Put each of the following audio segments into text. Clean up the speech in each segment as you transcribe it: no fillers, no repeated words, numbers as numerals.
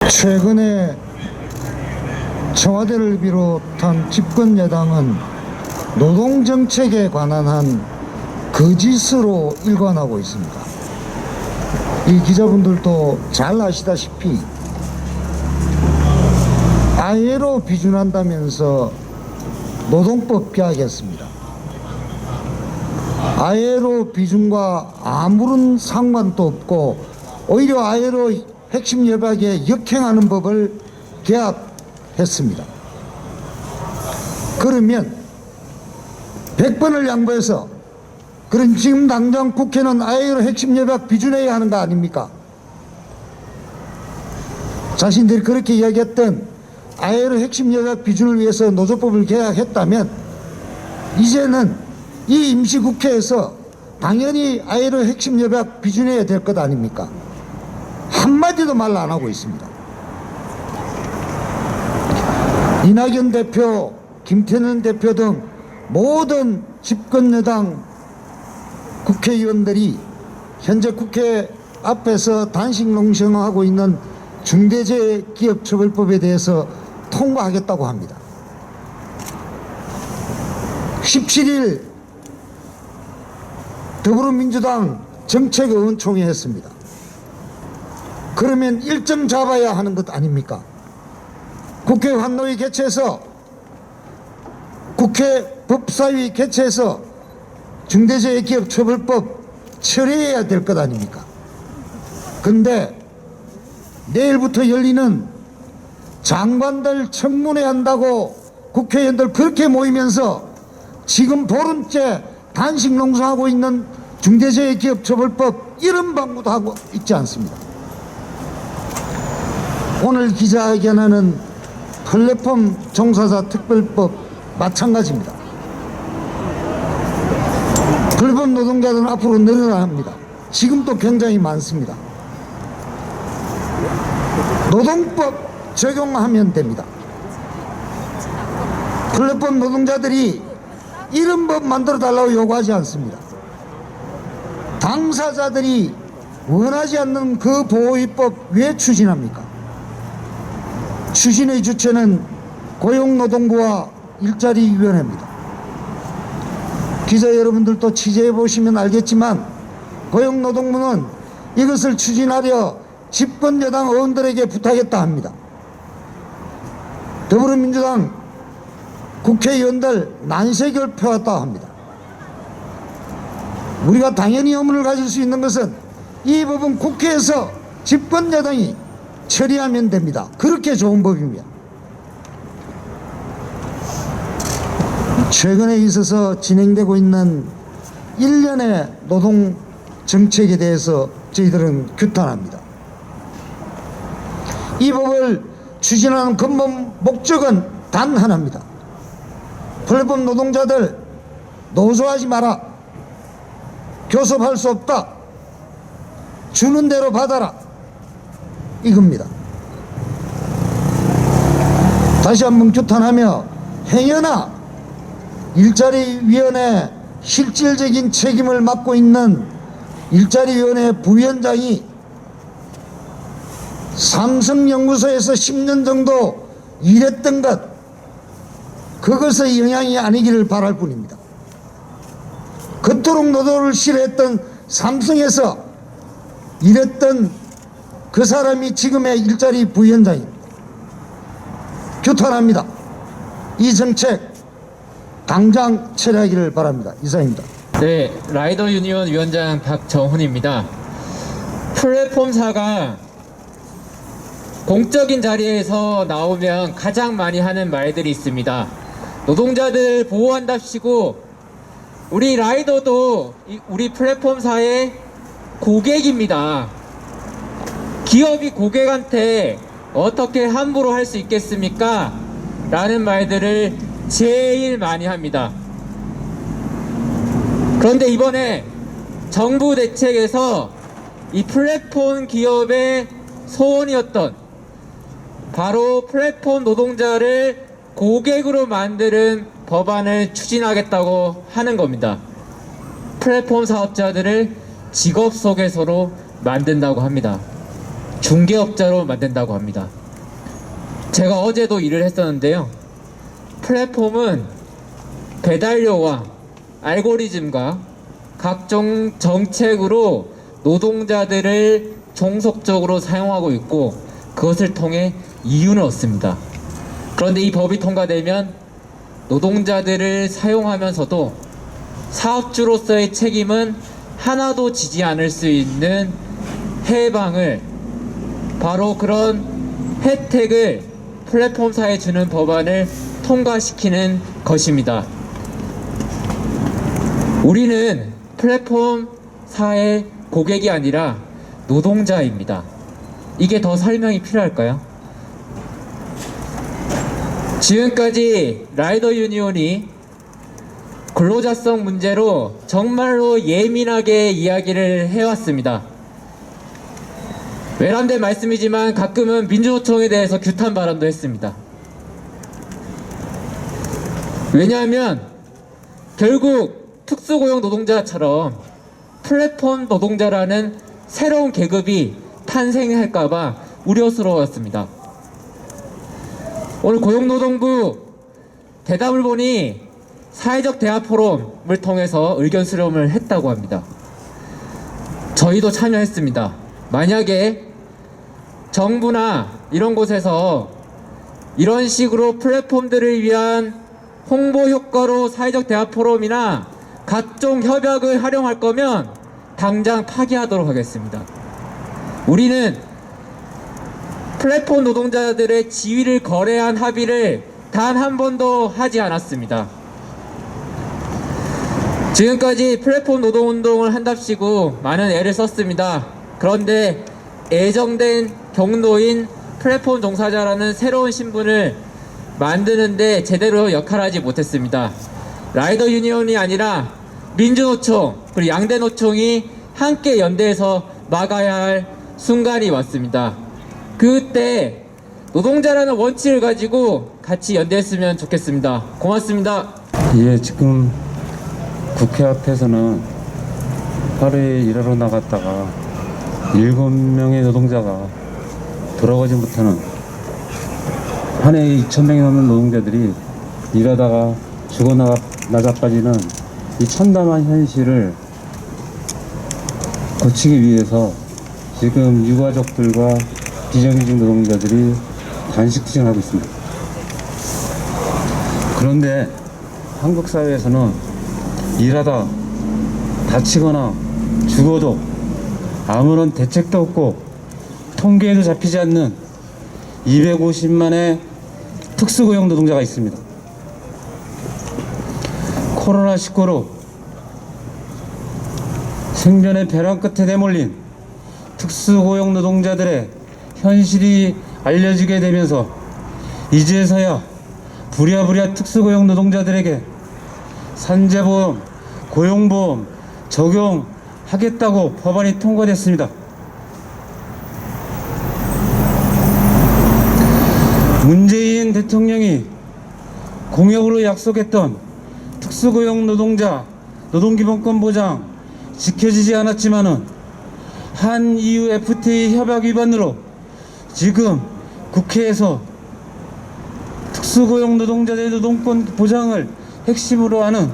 최근에 청와대를 비롯한 집권 여당은 노동정책에 관한 한 거짓으로 일관하고 있습니다. 이 기자분들도 잘 아시다시피 ILO 비준한다면서 노동법 개혁했습니다. ILO 비준과 아무런 상관도 없고 오히려 ILO 핵심 협약에 역행하는 법을 개혁했습니다. 그러면 100번을 양보해서 그런 지금 당장 국회는 ILO 핵심 협약 비준해야 하는 거 아닙니까? 자신들이 그렇게 이야기했던 ILO 핵심 협약 비준을 위해서 노조법을 개혁했다면 이제는 이 임시국회에서 당연히 ILO 핵심 협약 비준해야 될 것 아닙니까? 한마디도 말 안 하고 있습니다. 이낙연 대표, 김태년 대표 등 모든 집권여당 국회의원들이 현재 국회 앞에서 단식 농성하고 있는 중대재해기업처벌법에 대해서 통과하겠다고 합니다. 17일 더불어민주당 정책의원총회 했습니다. 그러면 일정 잡아야 하는 것 아닙니까? 국회 환노위 개최해서 국회 법사위 개최해서 중대재해기업처벌법 처리해야 될 것 아닙니까? 근데 내일부터 열리는 장관들 청문회 한다고 국회의원들 그렇게 모이면서 지금 보름째 단식 농성하고 있는 중대재해기업처벌법 이런 방구도 하고 있지 않습니다. 오늘 기자회견하는 플랫폼 종사자 특별법 마찬가지입니다. 플랫폼 노동자들은 앞으로 늘어나야 합니다. 지금도 굉장히 많습니다. 노동법 적용하면 됩니다. 플랫폼 노동자들이 이런 법 만들어 달라고 요구하지 않습니다. 당사자들이 원하지 않는 그 보호입법 왜 추진합니까? 추진의 주체는 고용노동부와 일자리위원회입니다. 기자 여러분들도 취재해 보시면 알겠지만 고용노동부는 이것을 추진하려 집권 여당 의원들에게 부탁했다 합니다. 더불어민주당 국회의원들 난색을 펴왔다 합니다. 우리가 당연히 의문을 가질 수 있는 것은 이 법은 국회에서 집권 여당이 처리하면 됩니다. 그렇게 좋은 법입니다. 최근에 있어서 진행되고 있는 일련의 노동 정책에 대해서 저희들은 규탄합니다. 이 법을 추진하는 근본 목적은 단 하나입니다. 플랫폼 노동자들 노조하지 마라. 교섭할 수 없다. 주는 대로 받아라. 이겁니다. 다시 한번 규탄하며 행여나 일자리위원회 실질적인 책임을 맡고 있는 일자리위원회 부위원장이 삼성연구소에서 10년 정도 일했던 것, 그것의 영향이 아니기를 바랄 뿐입니다. 그토록 노조를 싫어했던 삼성에서 일했던 그 사람이 지금의 일자리 부위원장입니다. 규탄합니다. 이 정책 당장 처리하기를 바랍니다. 이상입니다. 네, 라이더 유니온 위원장 박정훈입니다. 플랫폼사가 공적인 자리에서 나오면 가장 많이 하는 말들이 있습니다. 노동자들 보호한답시고 우리 라이더도 우리 플랫폼사의 고객입니다. 기업이 고객한테 어떻게 함부로 할 수 있겠습니까? 라는 말들을 제일 많이 합니다. 그런데 이번에 정부 대책에서 이 플랫폼 기업의 소원이었던 바로 플랫폼 노동자를 고객으로 만드는 법안을 추진하겠다고 하는 겁니다. 플랫폼 사업자들을 직업 소개서로 만든다고 합니다. 중개업자로 만든다고 합니다. 제가 어제도 일을 했었는데요. 플랫폼은 배달료와 알고리즘과 각종 정책으로 노동자들을 종속적으로 사용하고 있고 그것을 통해 이윤을 얻습니다. 그런데 이 법이 통과되면 노동자들을 사용하면서도 사업주로서의 책임은 하나도 지지 않을 수 있는 해방을, 바로 그런 혜택을 플랫폼사에 주는 법안을 통과시키는 것입니다. 우리는 플랫폼사의 고객이 아니라 노동자입니다. 이게 더 설명이 필요할까요? 지금까지 라이더 유니온이 근로자성 문제로 정말로 예민하게 이야기를 해왔습니다. 외람된 말씀이지만 가끔은 민주노총에 대해서 규탄 발언도 했습니다. 왜냐하면 결국 특수고용 노동자처럼 플랫폼 노동자라는 새로운 계급이 탄생할까봐 우려스러웠습니다. 오늘 고용노동부 대담을 보니 사회적 대화 포럼을 통해서 의견 수렴을 했다고 합니다. 저희도 참여했습니다. 만약에 정부나 이런 곳에서 이런 식으로 플랫폼들을 위한 홍보 효과로 사회적 대화 포럼이나 각종 협약을 활용할 거면 당장 파기하도록 하겠습니다. 우리는 플랫폼 노동자들의 지위를 거래한 합의를 단 한 번도 하지 않았습니다. 지금까지 플랫폼 노동운동을 한답시고 많은 애를 썼습니다. 그런데 애정된 경로인 플랫폼 종사자라는 새로운 신분을 만드는데 제대로 역할하지 못했습니다. 라이더 유니온이 아니라 민주노총 그리고 양대노총이 함께 연대해서 막아야 할 순간이 왔습니다. 그때 노동자라는 원칙을 가지고 같이 연대했으면 좋겠습니다. 고맙습니다. 예, 지금 국회 앞에서는 하루에 일하러 나갔다가 7명의 노동자가 돌아가지 못하는 한 해에 2,000명이 넘는 노동자들이 일하다가 죽어나자빠지는 이 참담한 현실을 고치기 위해서 지금 유가족들과 비정규직 노동자들이 단식투쟁을 하고 있습니다. 그런데 한국 사회에서는 일하다 다치거나 죽어도 아무런 대책도 없고 통계에도 잡히지 않는 250만의 특수고용 노동자가 있습니다. 코로나19로 생존의 벼랑 끝에 내몰린 특수고용 노동자들의 현실이 알려지게 되면서 이제서야 부랴부랴 특수고용 노동자들에게 산재보험, 고용보험 적용하겠다고 법안이 통과됐습니다. 문재인 대통령이 공약으로 약속했던 특수고용 노동자 노동기본권 보장 지켜지지 않았지만은 한 EU FTA 협약 위반으로 지금 국회에서 특수고용 노동자들의 노동권 보장을 핵심으로 하는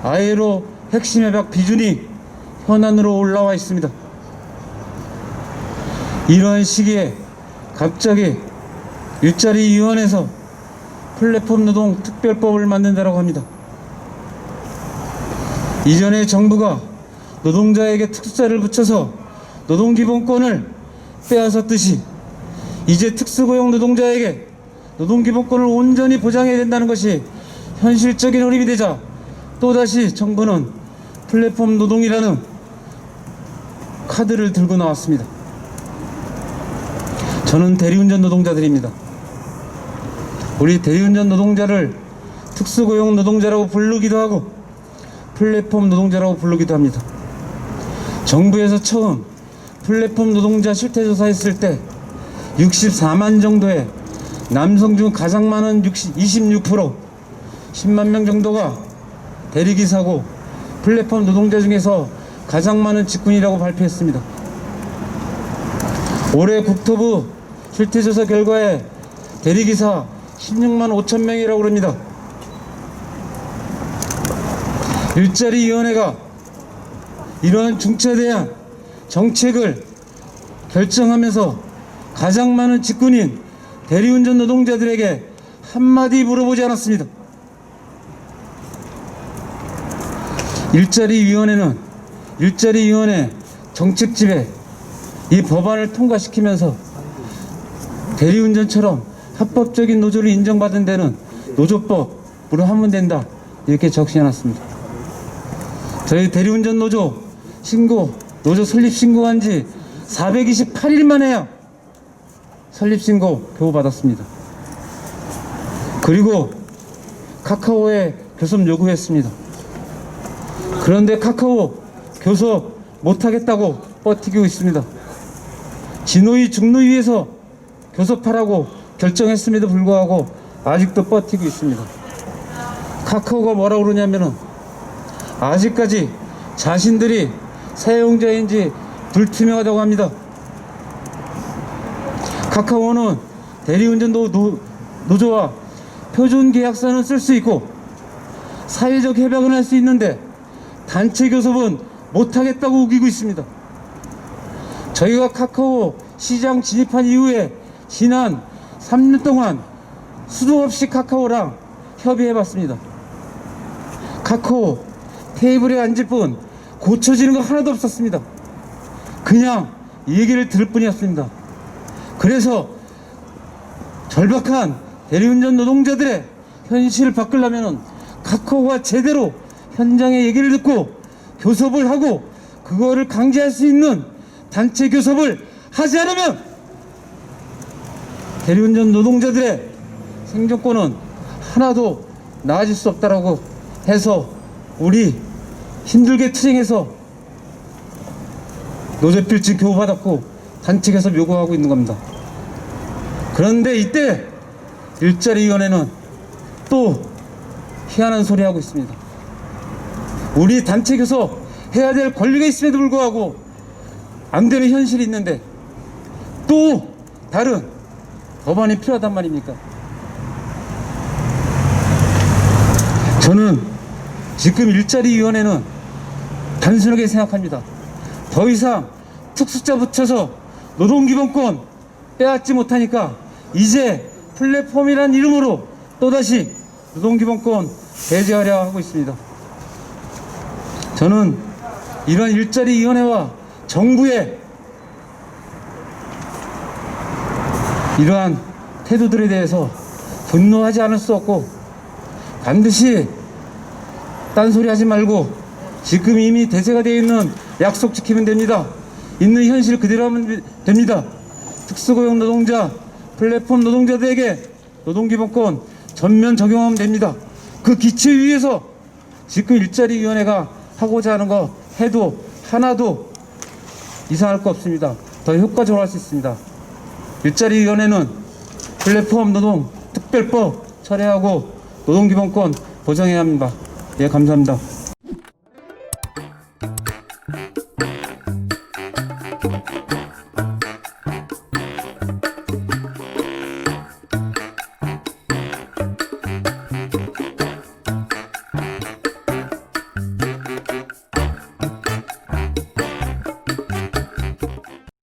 ILO 핵심 협약 비준이 현안으로 올라와 있습니다. 이러한 시기에 갑자기 윗자리 위원회에서 플랫폼 노동 특별법을 만든다고 합니다. 이전에 정부가 노동자에게 특수자를 붙여서 노동기본권을 빼앗았듯이 이제 특수고용 노동자에게 노동기본권을 온전히 보장해야 된다는 것이 현실적인 흐름이 되자 또다시 정부는 플랫폼 노동이라는 카드를 들고 나왔습니다. 저는 대리운전 노동자들입니다. 우리 대리운전 노동자를 특수고용 노동자라고 부르기도 하고 플랫폼 노동자라고 부르기도 합니다. 정부에서 처음 플랫폼 노동자 실태조사 했을 때 64만 정도의 남성 중 가장 많은 26% 10만 명 정도가 대리기사고 플랫폼 노동자 중에서 가장 많은 직군이라고 발표했습니다. 올해 국토부 실태조사 결과에 대리기사 16만 5천 명이라고 합니다. 일자리위원회가 이러한 중차대한 정책을 결정하면서 가장 많은 직군인 대리운전 노동자들에게 한마디 물어보지 않았습니다. 일자리위원회 정책집에 이 법안을 통과시키면서 대리운전처럼 합법적인 노조를 인정받은 데는 노조법으로 하면 된다, 이렇게 적시해놨습니다. 저희 대리운전 노조 노조 설립 신고한 지 428일 만에야 설립 신고 겨우 받았습니다. 그리고 카카오에 교섭 요구했습니다. 그런데 카카오 교섭 못하겠다고 버티고 있습니다. 진호위 중노위에서 교섭하라고 결정했음에도 불구하고 아직도 버티고 있습니다. 카카오가 뭐라고 그러냐면은 아직까지 자신들이 사용자인지 불투명하다고 합니다. 카카오는 대리운전 노조와 표준 계약서는 쓸 수 있고 사회적 협약은 할 수 있는데 단체 교섭은 못하겠다고 우기고 있습니다. 저희가 카카오 시장 진입한 이후에 지난 3년 동안 수도 없이 카카오랑 협의해봤습니다. 카카오 테이블에 앉을 뿐 고쳐지는 거 하나도 없었습니다. 그냥 얘기를 들을 뿐이었습니다. 그래서 절박한 대리운전 노동자들의 현실을 바꾸려면 카카오가 제대로 현장의 얘기를 듣고 교섭을 하고 그거를 강제할 수 있는 단체 교섭을 하지 않으면 대리운전 노동자들의 생존권은 하나도 나아질 수 없다라고 해서 우리 힘들게 투쟁해서 노조필지 겨우 받았고 단체 교섭 요구하고 있는 겁니다. 그런데 이때 일자리위원회는 또 희한한 소리 하고 있습니다. 우리 단체 교섭 해야 될 권리가 있음에도 불구하고 안 되는 현실이 있는데 또 다른 법안이 필요하단 말입니까? 저는 지금 일자리위원회는 단순하게 생각합니다. 더 이상 특수자 붙여서 노동기본권 빼앗지 못하니까 이제 플랫폼이란 이름으로 또다시 노동기본권 배제하려 하고 있습니다. 저는 이런 일자리위원회와 정부의 이러한 태도들에 대해서 분노하지 않을 수 없고 반드시 딴소리 하지 말고 지금 이미 대세가 되어 있는 약속 지키면 됩니다. 있는 현실 그대로 하면 됩니다. 특수고용 노동자, 플랫폼 노동자들에게 노동기본권 전면 적용하면 됩니다. 그 기초 위에서 지금 일자리위원회가 하고자 하는 거 해도 하나도 이상할 거 없습니다. 더 효과적으로 할 수 있습니다. 일자리위원회는 플랫폼 노동 특별법 철회하고 노동기본권 보장해야 합니다. 예, 감사합니다.